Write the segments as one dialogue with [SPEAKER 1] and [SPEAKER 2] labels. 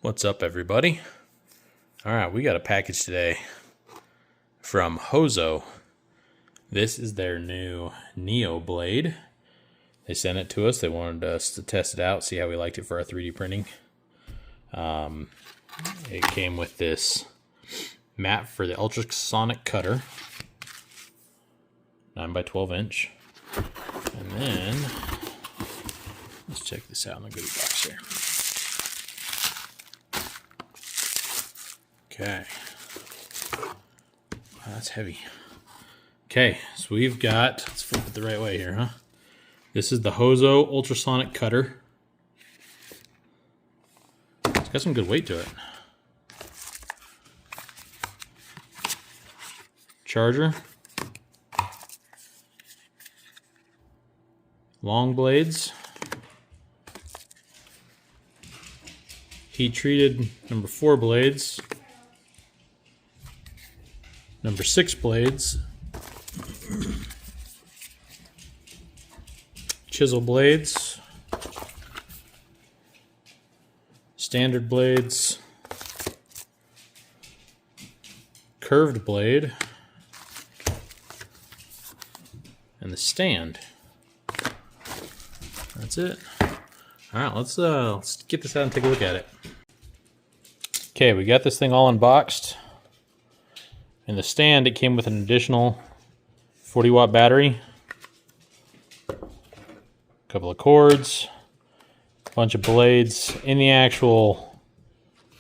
[SPEAKER 1] What's up, everybody? All right, we got a package today from Hozo. This is their new NeoBlade. They sent it to us. They wanted us to test it out, see how we liked it for our 3D printing. It came with this mat for the ultrasonic cutter, 9 by 12 inch. And then, let's check this out in the goodie box here. Okay. Wow, that's heavy. Okay, so we've got, let's flip it the right way here, huh? This is the Hozo Ultrasonic Cutter. It's got some good weight to it. Charger. Long blades. Heat treated number 4 blades. Number 6 blades. Chisel blades. Standard blades. Curved blade. And the stand. That's it. All right, let's get this out and take a look at it. Okay, we got this thing all unboxed. In the stand, it came with an additional 40-watt battery, a couple of cords, a bunch of blades. In the actual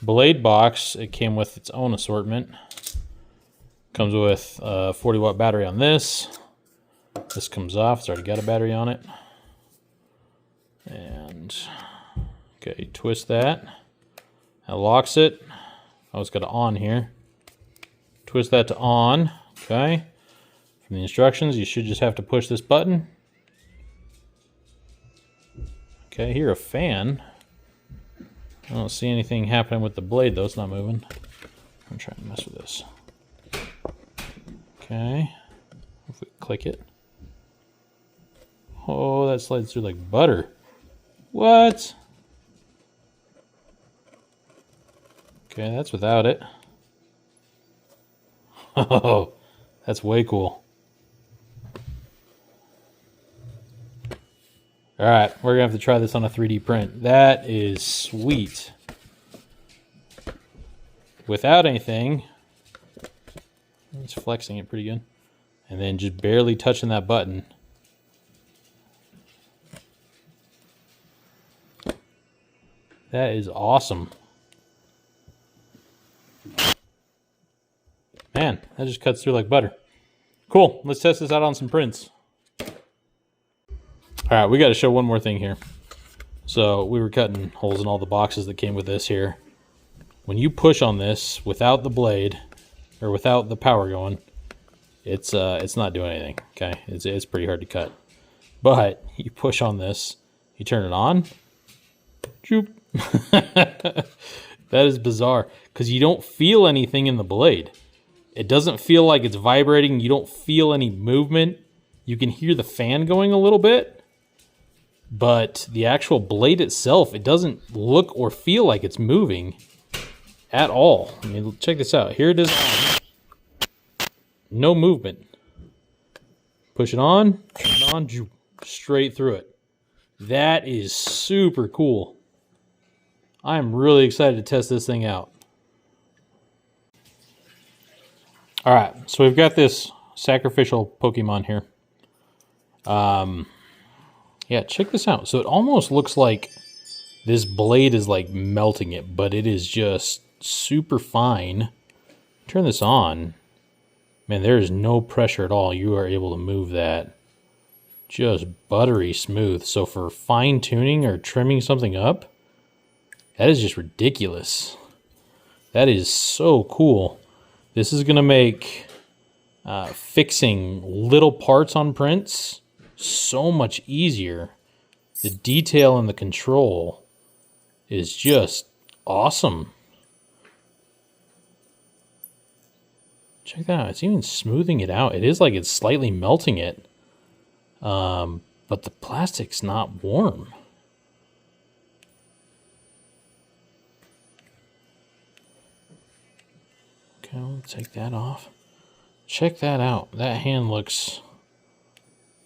[SPEAKER 1] blade box, it came with its own assortment. Comes with a 40-watt battery on this. This comes off. It's already got a battery on it. And, okay, twist that. That locks it. Oh, it's got an on here. Twist that to on, okay. From the instructions, you should just have to push this button. Okay, here a fan. I don't see anything happening with the blade though, it's not moving. I'm trying to mess with this. Okay, if we click it. Oh, that slides through like butter. What? Okay, that's without it. Oh, that's way cool. All right, we're gonna have to try this on a 3D print. That is sweet. Without anything, it's flexing it pretty good. And then just barely touching that button. That is awesome. Man, that just cuts through like butter. Cool, let's test this out on some prints. All right, we got to show one more thing here. So we were cutting holes in all the boxes that came with this here. When you push on this without the blade, or without the power going, it's not doing anything, okay? It's pretty hard to cut. But you push on this, you turn it on, choop. That is bizarre, because you don't feel anything in the blade. It doesn't feel like it's vibrating. You don't feel any movement. You can hear the fan going a little bit, but the actual blade itself, it doesn't look or feel like it's moving at all. I mean, check this out. Here it is. No movement. Push it on, turn it on, straight through it. That is super cool. I'm really excited to test this thing out. All right, so we've got this sacrificial Pokemon here. Yeah, check this out. So it almost looks like this blade is like melting it, but it is just super fine. Turn this on. Man, there is no pressure at all. You are able to move that just buttery smooth. So for fine tuning or trimming something up, that is just ridiculous. That is so cool. This is going to make fixing little parts on prints so much easier. The detail and the control is just awesome. Check that out. It's even smoothing it out. It is like it's slightly melting it. But the plastic's not warm. I'll take that off. Check that out. That hand looks,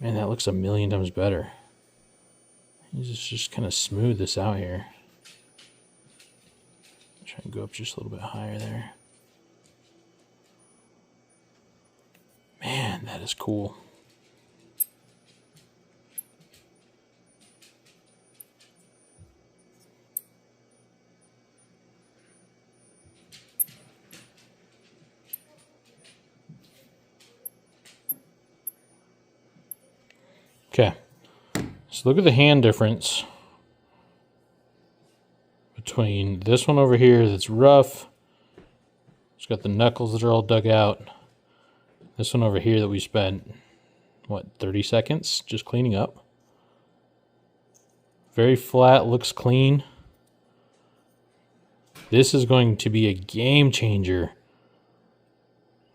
[SPEAKER 1] man, that looks a million times better. Just kind of smooth this out here. Try and go up just a little bit higher there. Man, that is cool. Okay, so look at the hand difference between this one over here that's rough. It's got the knuckles that are all dug out. This one over here that we spent, what, 30 seconds just cleaning up. Very flat, looks clean. This is going to be a game changer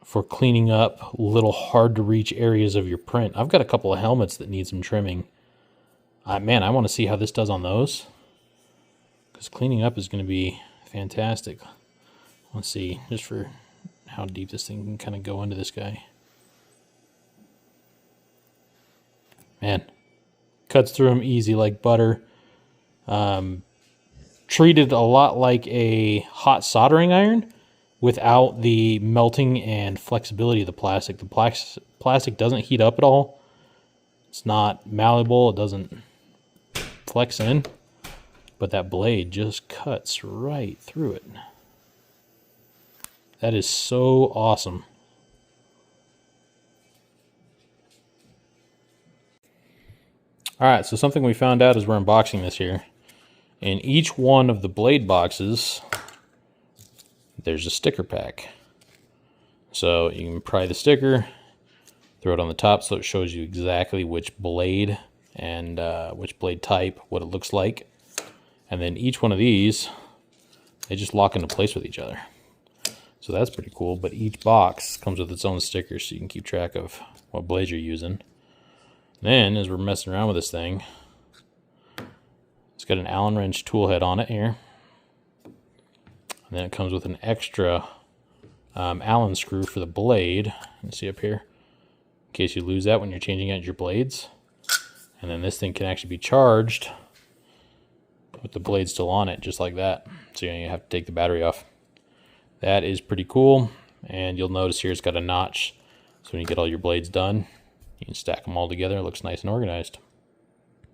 [SPEAKER 1] for cleaning up little hard to reach areas of your print. I've got a couple of helmets that need some trimming. Man, I want to see how this does on those, because cleaning up is going to be fantastic. Let's see, just for how deep this thing can kind of go into this guy. Man, cuts through them easy like butter. Treated a lot like a hot soldering iron, without the melting and flexibility of the plastic. The plastic doesn't heat up at all. It's not malleable. It doesn't flex in. But that blade just cuts right through it. That is so awesome. Alright, so something we found out as we're unboxing this here. In each one of the blade boxes, there's a sticker pack. So you can pry the sticker, throw it on the top so it shows you exactly which blade and which blade type, what it looks like. And then each one of these, they just lock into place with each other. So that's pretty cool, but each box comes with its own sticker so you can keep track of what blade you're using. Then, as we're messing around with this thing, it's got an Allen wrench tool head on it here. And then it comes with an extra Allen screw for the blade. You see up here, in case you lose that when you're changing out your blades. And then this thing can actually be charged with the blade still on it, just like that. So you have to take the battery off. That is pretty cool. And you'll notice here it's got a notch. So when you get all your blades done, you can stack them all together. It looks nice and organized.